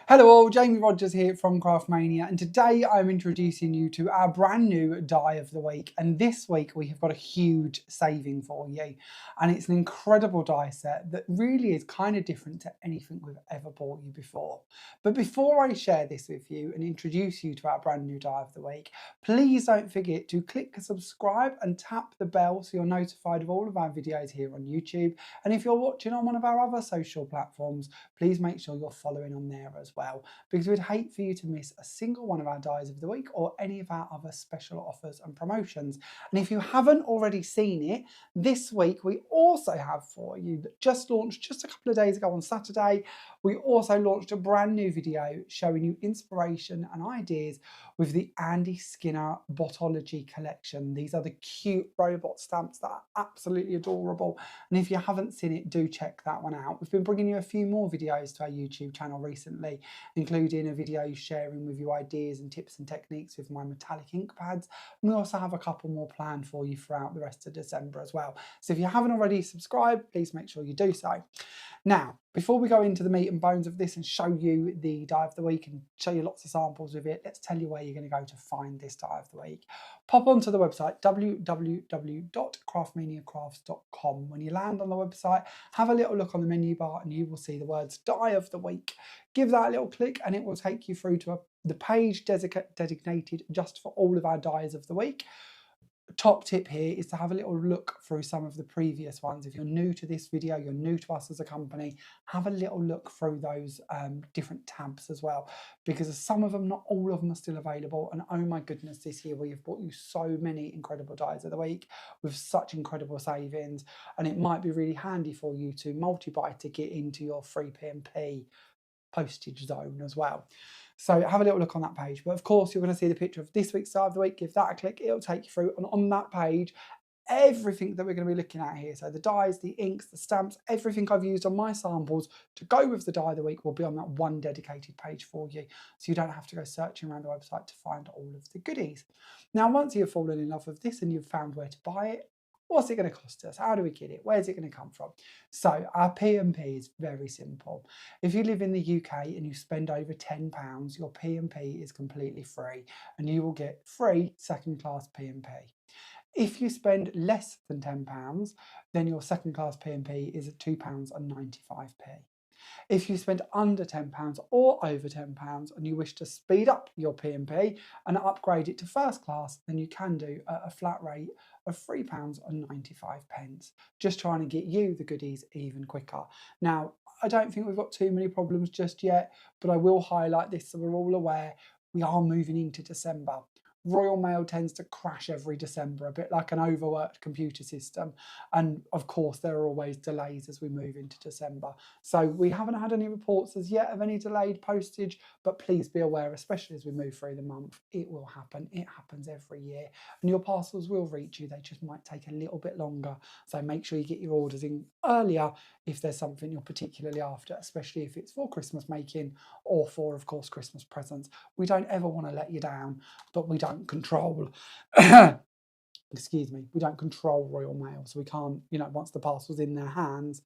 Hello all, Jamie Rodgers here from Craftmania, and today I'm introducing you to our brand new die of the week. And this week we have got a huge saving for you, and it's an incredible die set that really is kind of different to anything we've ever bought you before. But before I share this with you and introduce you to our brand new die of the week, please don't forget to click subscribe and tap the bell so you're notified of all of our videos here on YouTube. And if you're watching on one of our other social platforms, please make sure you're following on there as well, because we'd hate for you to miss a single one of our dies of the week or any of our other special offers and promotions. And if you haven't already seen it, this week we also have for you, that just launched just a couple of days ago on Saturday, we also launched a brand new video showing you inspiration and ideas with the Andy Skinner Botology collection. These are the cute robot stamps that are absolutely adorable. And if you haven't seen it, do check that one out. We've been bringing you a few more videos to our YouTube channel recently, including a video sharing with you ideas and tips and techniques with my metallic ink pads. And we also have a couple more planned for you throughout the rest of December as well. So if you haven't already subscribed, please make sure you do so. Now, before we go into the meat and bones of this and show you the die of the week and show you lots of samples of it, let's tell you where you're going to go to find this die of the week. Pop onto the website www.craftmaniacrafts.com. When you land on the website, have a little look on the menu bar and you will see the words die of the week. Give that a little click and it will take you through to the page designated just for all of our dies of the week. Top tip here is to have a little look through some of the previous ones. If you're new to this video, you're new to us as a company, have a little look through those different tabs as well, because some of them, not all of them, are still available. And oh my goodness, this year we have brought you so many incredible dies of the week with such incredible savings, and it might be really handy for you to multi-buy to get into your free P&P postage zone as well. So have a little look on that page. But of course, you're going to see the picture of this week's die of the week. Give that a click, it'll take you through. And on that page, everything that we're going to be looking at here, so the dies, the inks, the stamps, everything I've used on my samples to go with the die of the week will be on that one dedicated page for you, so you don't have to go searching around the website to find all of the goodies. Now, once you've fallen in love with this and you've found where to buy it, what's it going to cost us? How do we get it? Where's it going to come from? So our P&P is very simple. If you live in the UK and you spend over £10, your P&P is completely free and you will get free second class P&P. If you spend less than £10, then your second class P&P is at £2.95. If you spend under £10 or over £10 and you wish to speed up your P&P and upgrade it to first class, then you can do at a flat rate of £3.95, just trying to get you the goodies even quicker. Now, I don't think we've got too many problems just yet, but I will highlight this so we're all aware we are moving into December. Royal Mail tends to crash every December, a bit like an overworked computer system. And of course, there are always delays as we move into December. So we haven't had any reports as yet of any delayed postage, but please be aware, especially as we move through the month, it will happen. It happens every year. And your parcels will reach you. They just might take a little bit longer. So make sure you get your orders in earlier if there's something you're particularly after, especially if it's for Christmas making or for, of course, Christmas presents. We don't ever want to let you down, but we don't control excuse me, we don't control Royal Mail, so we can't, once the parcel's in their hands,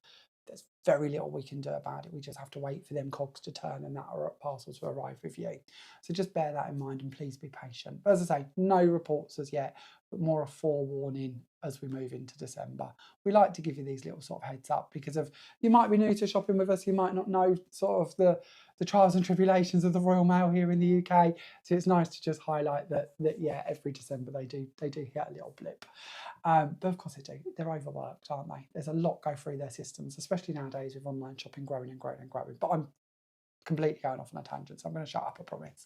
there's very little we can do about it. We just have to wait for them cogs to turn and that parcel to arrive with you. So just bear that in mind and please be patient. But as I say, no reports as yet, but more a forewarning as we move into December. We like to give you these little sort of heads up because of, you might be new to shopping with us, you might not know sort of the trials and tribulations of the Royal Mail here in the UK. So it's nice to just highlight that yeah, every December they do hit a little blip. But of course they do. They're overworked, aren't they? There's a lot go through their systems, especially nowadays with online shopping growing and growing and growing. But I'm completely going off on a tangent, so I'm going to shut up, I promise.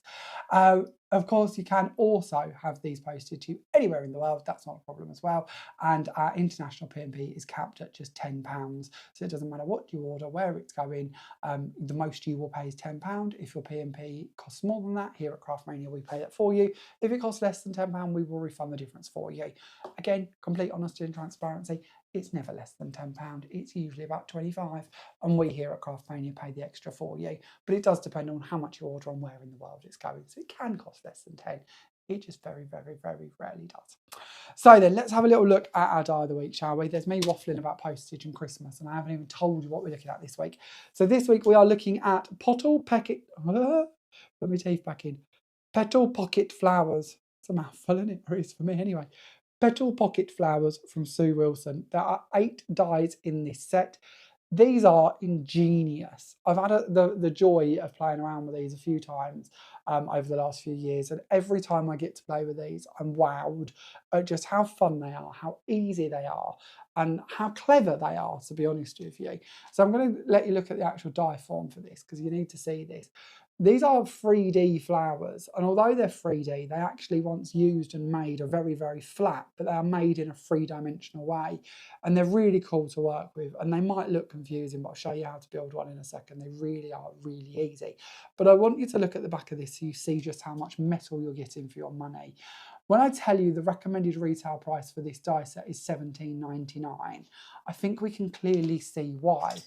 Of course, you can also have these posted to anywhere in the world. That's not a problem as well. And our international P&P is capped at just £10. So it doesn't matter what you order, where it's going. The most you will pay is £10. If your P&P costs more than that, here at Craftmania, we pay that for you. If it costs less than £10, we will refund the difference for you. Again, complete honesty and transparency. It's never less than £10. It's usually about £25. And we here at Craftmania pay the extra for you. But it does depend on how much you order and where in the world it's going. So it can cost less than 10. It just very, very, very rarely does. So then let's have a little look at our die of the week, shall we? There's me waffling about postage and Christmas, and I haven't even told you what we're looking at this week. So this week we are looking at Petal Pocket. Put my teeth back in. Petal Pocket Flowers. It's a mouthful, isn't it? Or it is for me anyway. Petal Pocket Flowers from Sue Wilson. There are 8 dies in this set. These are ingenious. I've had the joy of playing around with these a few times over the last few years, and every time I get to play with these, I'm wowed at just how fun they are, how easy they are, and how clever they are, to be honest with you. So I'm going to let you look at the actual die form for this, because you need to see this. These are 3D flowers, and although they're 3D, they actually, once used and made, are very, very flat, but they are made in a 3-dimensional way, and they're really cool to work with, and they might look confusing, but I'll show you how to build one in a second. They really are really easy. But I want you to look at the back of this so you see just how much metal you're getting for your money. When I tell you the recommended retail price for this die set is $17.99, I think we can clearly see why.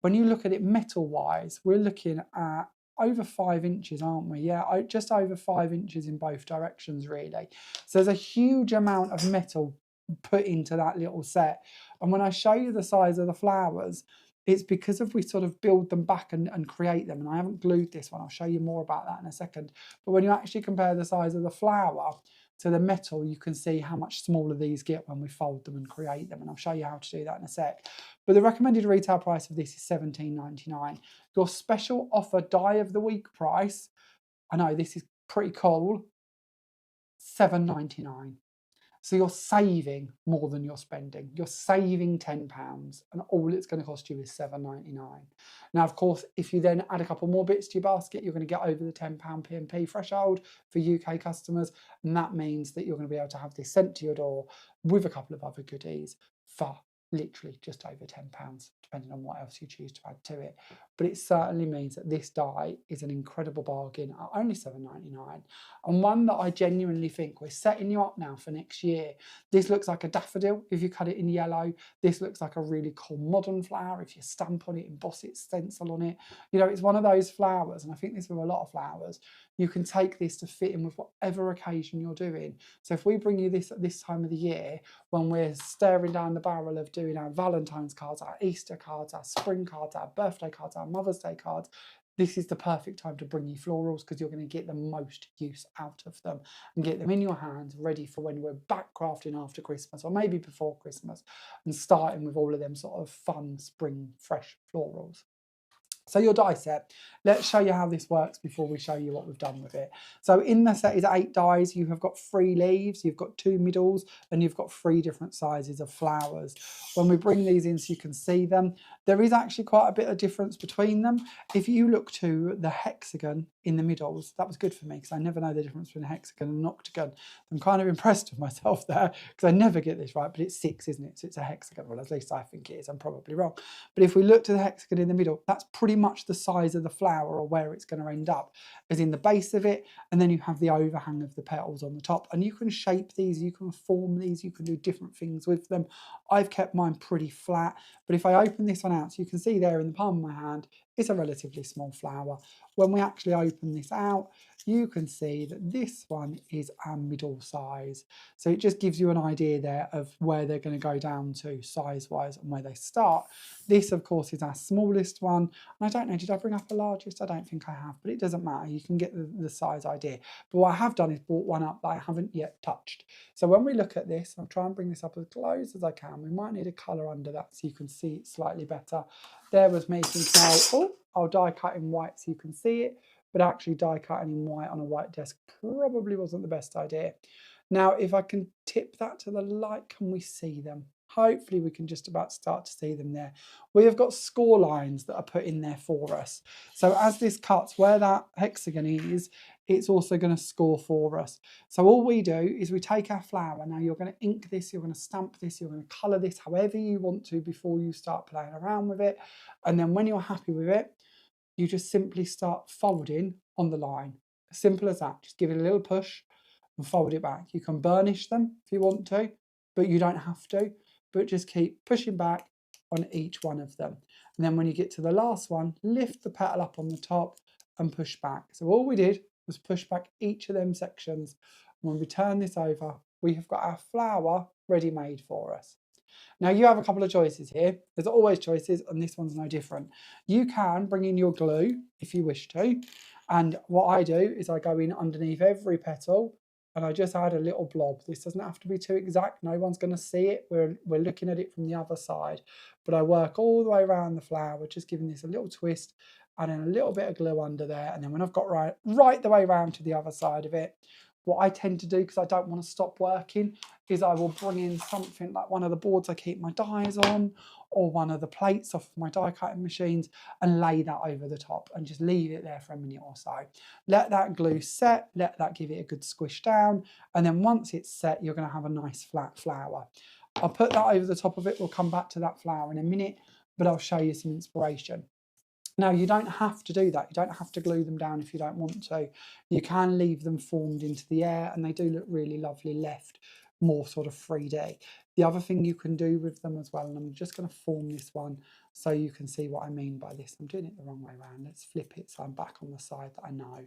When you look at it metal-wise, we're looking at over 5 inches, aren't we? Yeah, just over 5 inches in both directions, really. So there's a huge amount of metal put into that little set. And when I show you the size of the flowers, it's because we sort of build them back and create them. And I haven't glued this one. I'll show you more about that in a second. But when you actually compare the size of the flower to the metal, you can see how much smaller these get when we fold them and create them. And I'll show you how to do that in a sec. But the recommended retail price of this is $17.99. Your special offer die of the week price, I know this is pretty cool, $7.99. So you're saving more than you're spending. You're saving £10, and all it's going to cost you is $7.99. Now, of course, if you then add a couple more bits to your basket, you're going to get over the £10 P&P threshold for UK customers, and that means that you're going to be able to have this sent to your door with a couple of other goodies for literally just over £10, depending on what else you choose to add to it. But it certainly means that this die is an incredible bargain at only $7.99, and one that I genuinely think we're setting you up now for next year. This looks like a daffodil if you cut it in yellow. This looks like a really cool modern flower if you stamp on it, emboss it, stencil on it. You know, it's one of those flowers, and I think this with a lot of flowers, you can take this to fit in with whatever occasion you're doing. So if we bring you this at this time of the year, when we're staring down the barrel of doing our Valentine's cards, our Easter cards, our spring cards, our birthday cards, our Mother's Day cards, this is the perfect time to bring you florals, because you're going to get the most use out of them and get them in your hands ready for when we're back crafting after Christmas, or maybe before Christmas, and starting with all of them sort of fun spring fresh florals. So your die set, let's show you how this works before we show you what we've done with it. So in the set is 8 dies. You have got 3 leaves, you've got 2 middles, and you've got 3 different sizes of flowers. When we bring these in so you can see them, there is actually quite a bit of difference between them. If you look to the hexagon in the middles, that was good for me because I never know the difference between a hexagon and an octagon. I'm kind of impressed with myself there because I never get this right, but it's 6, isn't it? So it's a hexagon. Well, at least I think it is. I'm probably wrong. But if we look to the hexagon in the middle, that's pretty much the size of the flower or where it's going to end up, as in the base of it, and then you have the overhang of the petals on the top. And you can shape these, you can form these, you can do different things with them. I've kept mine pretty flat, but if I open this one out, so you can see there in the palm of my hand, it's a relatively small flower. When we actually open this out, you can see that this one is our middle size. So it just gives you an idea there of where they're going to go down to size-wise and where they start. This, of course, is our smallest one. And I don't know, did I bring up a largest? I don't think I have, but it doesn't matter. You can get the size idea. But what I have done is brought one up that I haven't yet touched. So when we look at this, I'll try and bring this up as close as I can. We might need a colour under that so you can see it slightly better. There was me thinking, oh, I'll die cut in white so you can see it, but actually die cutting in white on a white desk probably wasn't the best idea. Now, if I can tip that to the light, can we see them? Hopefully we can just about start to see them there. We have got score lines that are put in there for us. So as this cuts, where that hexagon is, it's also going to score for us. So all we do is we take our flower. Now you're going to ink this, you're going to stamp this, you're going to colour this however you want to before you start playing around with it. And then when you're happy with it, you just simply start folding on the line. Simple as that. Just give it a little push and fold it back. You can burnish them if you want to, but you don't have to. But just keep pushing back on each one of them. And then when you get to the last one, lift the petal up on the top and push back. So all we did was push back each of them sections. When we turn this over, we have got our flower ready made for us. Now you have a couple of choices here. There's always choices, and this one's no different. You can bring in your glue if you wish to, and what I do is I go in underneath every petal and I just add a little blob. This doesn't have to be too exact. No one's going to see it. We're looking at it from the other side, but I work all the way around the flower, just giving this a little twist, adding a little bit of glue under there, and then when I've got right the way around to the other side of it, what I tend to do, because I don't want to stop working, is I will bring in something like one of the boards I keep my dies on, or one of the plates off my die cutting machines, and lay that over the top and just leave it there for a minute or so. Let that glue set, let that give it a good squish down, and then once it's set, you're going to have a nice flat flower. I'll put that over the top of it. We'll come back to that flower in a minute, but I'll show you some inspiration. Now, you don't have to do that. You don't have to glue them down if you don't want to. You can leave them formed into the air, and they do look really lovely left, more sort of 3D. The other thing you can do with them as well, and I'm just going to form this one so you can see what I mean by this. I'm doing it the wrong way around. Let's flip it so I'm back on the side that I know.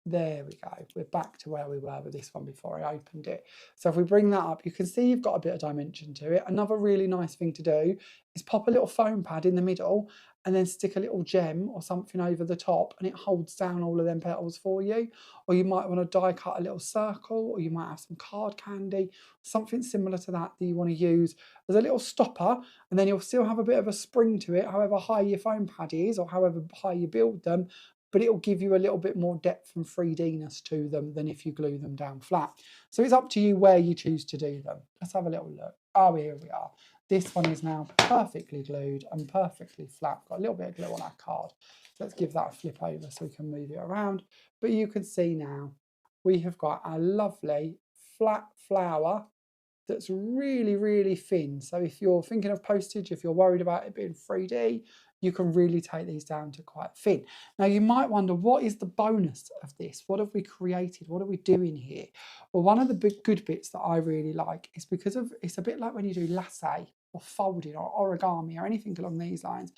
There we go. We're back to where we were with this one before I opened it. So if we bring that up, you can see you've got a bit of dimension to it. Another really nice thing to do is pop a little foam pad in the middle and then stick a little gem or something over the top, and it holds down all of them petals for you. Or you might want to die cut a little circle, or you might have some card candy, something similar to that you want to use as a little stopper, and then you'll still have a bit of a spring to it, however high your foam pad is or however high you build them, but it will give you a little bit more depth and 3D-ness to them than if you glue them down flat. So it's up to you where you choose to do them. Let's have a little look. Oh, here we are. This one is now perfectly glued and perfectly flat. Got a little bit of glue on our card. So let's give that a flip over so we can move it around. But you can see now we have got a lovely flat flower that's really, really thin. So if you're thinking of postage, if you're worried about it being 3D, you can really take these down to quite thin. Now you might wonder, what is the bonus of this? What have we created? What are we doing here? Well, one of the big good bits that I really like is because of, it's a bit like when you do lasso or folding or origami or anything along these lines,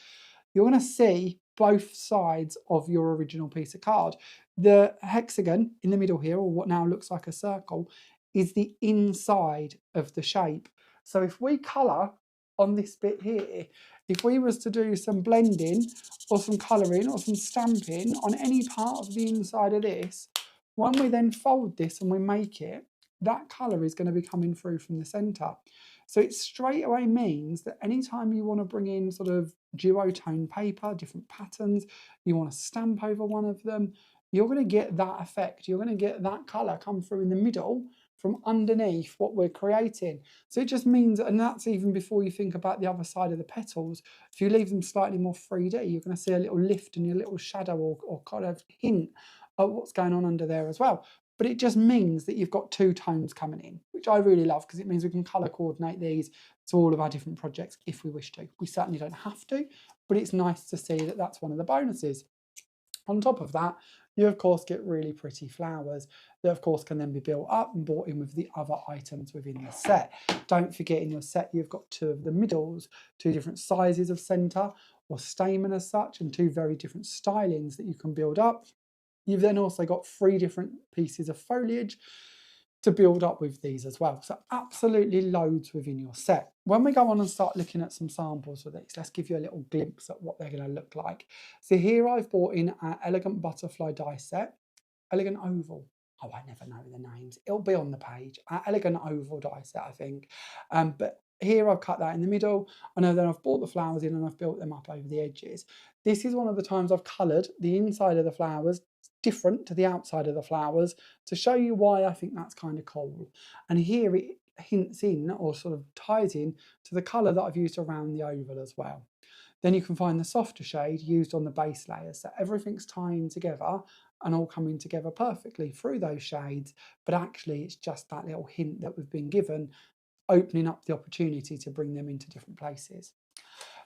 you're going to see both sides of your original piece of card. The hexagon in the middle here, or what now looks like a circle, is the inside of the shape. So if we colour on this bit here, if we was to do some blending or some colouring or some stamping on any part of the inside of this, when we then fold this and we make it, that colour is going to be coming through from the centre. So it straight away means that anytime you want to bring in sort of duotone paper, different patterns, you want to stamp over one of them, you're going to get that effect. You're going to get that colour come through in the middle from underneath what we're creating. So it just means, and that's even before you think about the other side of the petals, if you leave them slightly more 3D, you're going to see a little lift and a little shadow or kind of hint of what's going on under there as well. But it just means that you've got two tones coming in, which I really love because it means we can colour coordinate these to all of our different projects if we wish to. We certainly don't have to, but it's nice to see that that's one of the bonuses. On top of that, you of course get really pretty flowers that of course can then be built up and brought in with the other items within the set. Don't forget in your set you've got two of the middles, two different sizes of centre or stamen as such, and two very different stylings that you can build up. You've then also got 3 different pieces of foliage to build up with these as well. So absolutely loads within your set. When we go on and start looking at some samples of these, let's give you a little glimpse at what they're going to look like. So here I've brought in our elegant butterfly die set, elegant oval. Oh, I never know the names. It'll be on the page. Our elegant oval die set, I think. But here I've cut that in the middle. I know then I've brought the flowers in and I've built them up over the edges. This is one of the times I've coloured the inside of the flowers different to the outside of the flowers to show you why I think that's kind of cool. And here it hints in or sort of ties in to the colour that I've used around the oval as well. Then you can find the softer shade used on the base layers. So everything's tying together and all coming together perfectly through those shades, but actually it's just that little hint that we've been given, opening up the opportunity to bring them into different places.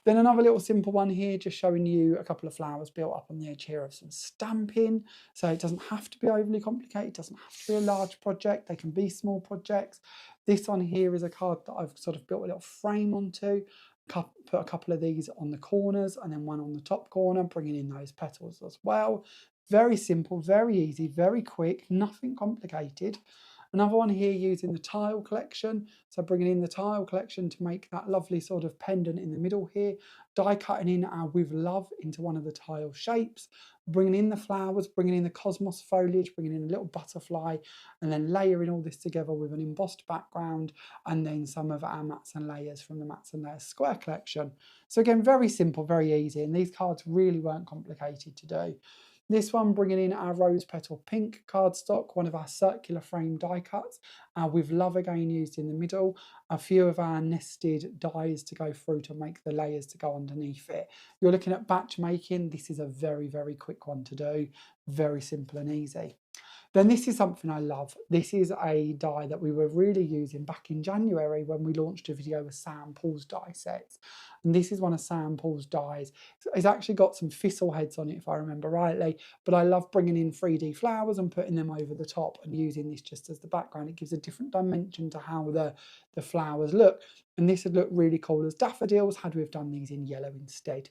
Then another little simple one here, just showing you a couple of flowers built up on the edge here of some stamping. So it doesn't have to be overly complicated, it doesn't have to be a large project, they can be small projects. This one here is a card that I've sort of built a little frame onto, put a couple of these on the corners and then one on the top corner, bringing in those petals as well. Very simple, very easy, very quick, nothing complicated. Another one here using the tile collection. So bringing in the tile collection to make that lovely sort of pendant in the middle here. Die cutting in our With Love into one of the tile shapes. Bringing in the flowers, bringing in the cosmos foliage, bringing in a little butterfly, and then layering all this together with an embossed background, and then some of our mats and layers from the Mats and Layers Square collection. So again, very simple, very easy, and these cards really weren't complicated to do. This one bringing in our Rose Petal Pink cardstock, one of our circular frame die cuts, With Love again used in the middle, a few of our nested dies to go through to make the layers to go underneath it. You're looking at batch making. This is a very, very quick one to do, very simple and easy. Then this is something I love. This is a die that we were really using back in January when we launched a video with Sam Paul's die sets. And this is one of Sam Paul's dies. It's actually got some thistle heads on it, if I remember rightly, but I love bringing in 3D flowers and putting them over the top and using this just as the background. It gives a different dimension to how the flowers look. And this would look really cool as daffodils had we have done these in yellow instead.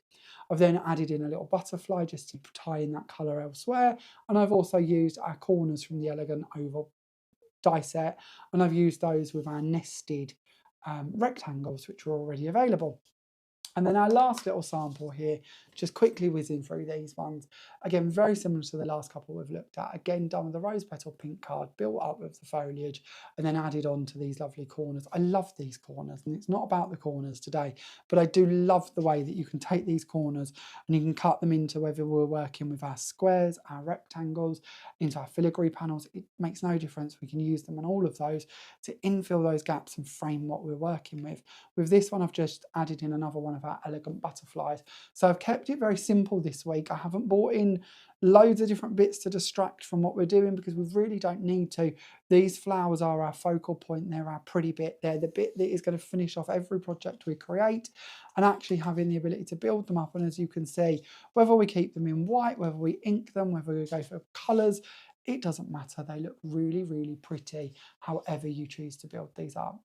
I've then added in a little butterfly just to tie in that colour elsewhere. And I've also used our corners from the Elegant Oval die set, and I've used those with our nested rectangles, which were already available. And then our last little sample here, just quickly whizzing through these ones. Again, very similar to the last couple we've looked at. Again, done with the Rose Petal Pink card, built up with the foliage, and then added on to these lovely corners. I love these corners, and it's not about the corners today, but I do love the way that you can take these corners and you can cut them into whether we're working with our squares, our rectangles, into our filigree panels. It makes no difference. We can use them on all of those to infill those gaps and frame what we're working with. With this one, I've just added in another one of our elegant butterflies. So I've kept it very simple this week. I haven't brought in loads of different bits to distract from what we're doing because we really don't need to. These flowers are our focal point. They're our pretty bit. They're the bit that is going to finish off every project we create, and actually having the ability to build them up. And as you can see, whether we keep them in white, whether we ink them, whether we go for colours, it doesn't matter. They look really, really pretty, however you choose to build these up.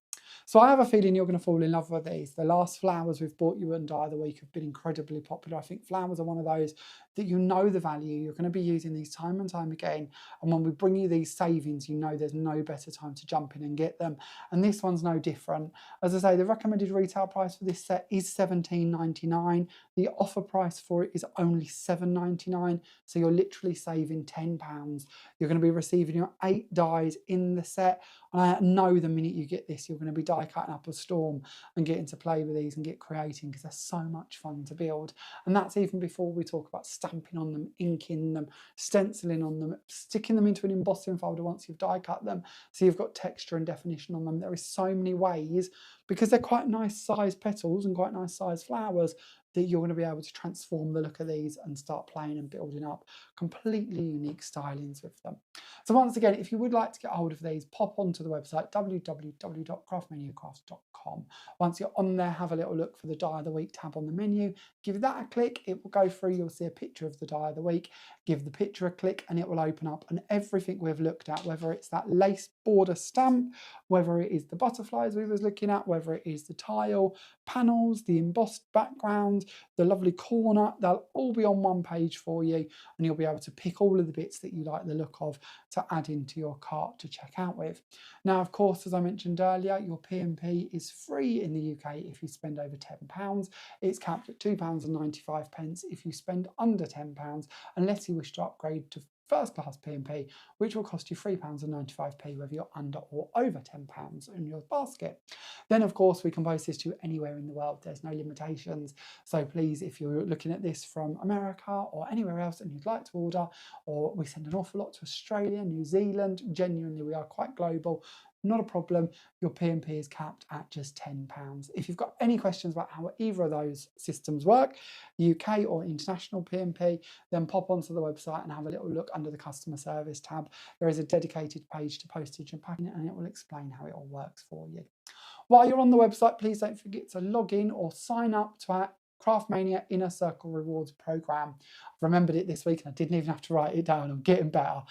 So I have a feeling you're going to fall in love with these. The last flowers we've brought you and Die of the Week have been incredibly popular. I think flowers are one of those that you know the value. You're going to be using these time and time again. And when we bring you these savings, you know there's no better time to jump in and get them. And this one's no different. As I say, the recommended retail price for this set is £17.99. The offer price for it is only £7.99. So you're literally saving £10. You're going to be receiving your 8 dies in the set. And I know the minute you get this, you're going to be die cutting up a storm and getting to play with these and get creating because they're so much fun to build. And that's even before we talk about stamping on them, inking them, stenciling on them, sticking them into an embossing folder once you've die cut them. So you've got texture and definition on them. There is so many ways, because they're quite nice sized petals and quite nice sized flowers, that you're going to be able to transform the look of these and start playing and building up completely unique stylings with them. So once again, if you would like to get hold of these, pop onto the website www.craftmaniacrafts.com. Once you're on there, have a little look for the Die of the Week tab on the menu. Give that a click, it will go through, you'll see a picture of the Die of the Week. Give the picture a click and it will open up, and everything we've looked at, whether it's that lace border stamp, whether it is the butterflies we was looking at, whether it is the tile panels, the embossed background, the lovely corner, they'll all be on one page for you, and you'll be able to pick all of the bits that you like the look of to add into your cart to check out with. Now, of course, as I mentioned earlier, your P&P is free in the UK if you spend over £10. It's capped at £2.95 if you spend under £10, unless you wish to upgrade to first class P&P, which will cost you £3.95 whether you're under or over £10 in your basket. Then, of course, we can post this to you anywhere in the world. There's no limitations. So please, if you're looking at this from America or anywhere else and you'd like to order, or we send an awful lot to Australia, New Zealand, genuinely we are quite global, not a problem. Your P&P is capped at just £10. If you've got any questions about how either of those systems work, UK or international P&P, then pop onto the website and have a little look under the customer service tab. There is a dedicated page to postage and packing, and it will explain how it all works for you. While you're on the website, please don't forget to log in or sign up to our Craftmania Inner Circle Rewards program. I've remembered it this week and I didn't even have to write it down. I'm getting better.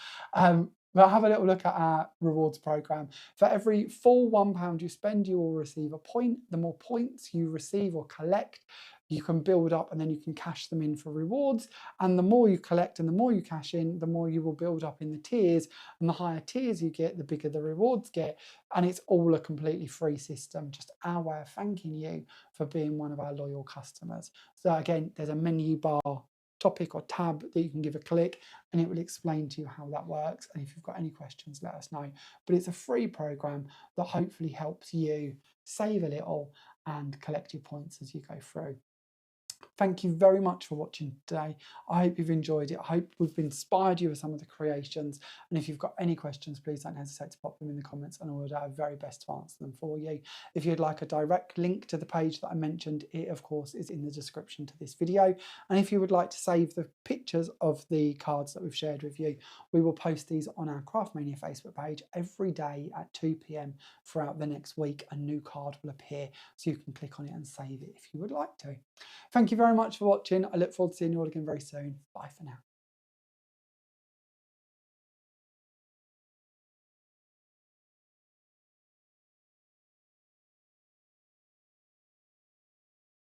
But have a little look at our rewards program. For every full £1 you spend, you will receive a point. The more points you receive or collect, you can build up and then you can cash them in for rewards. And the more you collect and the more you cash in, the more you will build up in the tiers. And the higher tiers you get, the bigger the rewards get. And it's all a completely free system, just our way of thanking you for being one of our loyal customers. So again, there's a menu bar topic or tab that you can give a click, and it will explain to you how that works. And if you've got any questions, let us know. But it's a free program that hopefully helps you save a little and collect your points as you go through. Thank you very much for watching today. I hope you've enjoyed it. I hope we've inspired you with some of the creations. And if you've got any questions, please don't hesitate to pop them in the comments and we'll do our very best to answer them for you. If you'd like a direct link to the page that I mentioned, it of course is in the description to this video. And if you would like to save the pictures of the cards that we've shared with you, we will post these on our Craftmania Facebook page every day at 2 p.m. throughout the next week. A new card will appear, so you can click on it and save it if you would like to. Thank you very much for watching. I look forward to seeing you all again very soon. Bye for now.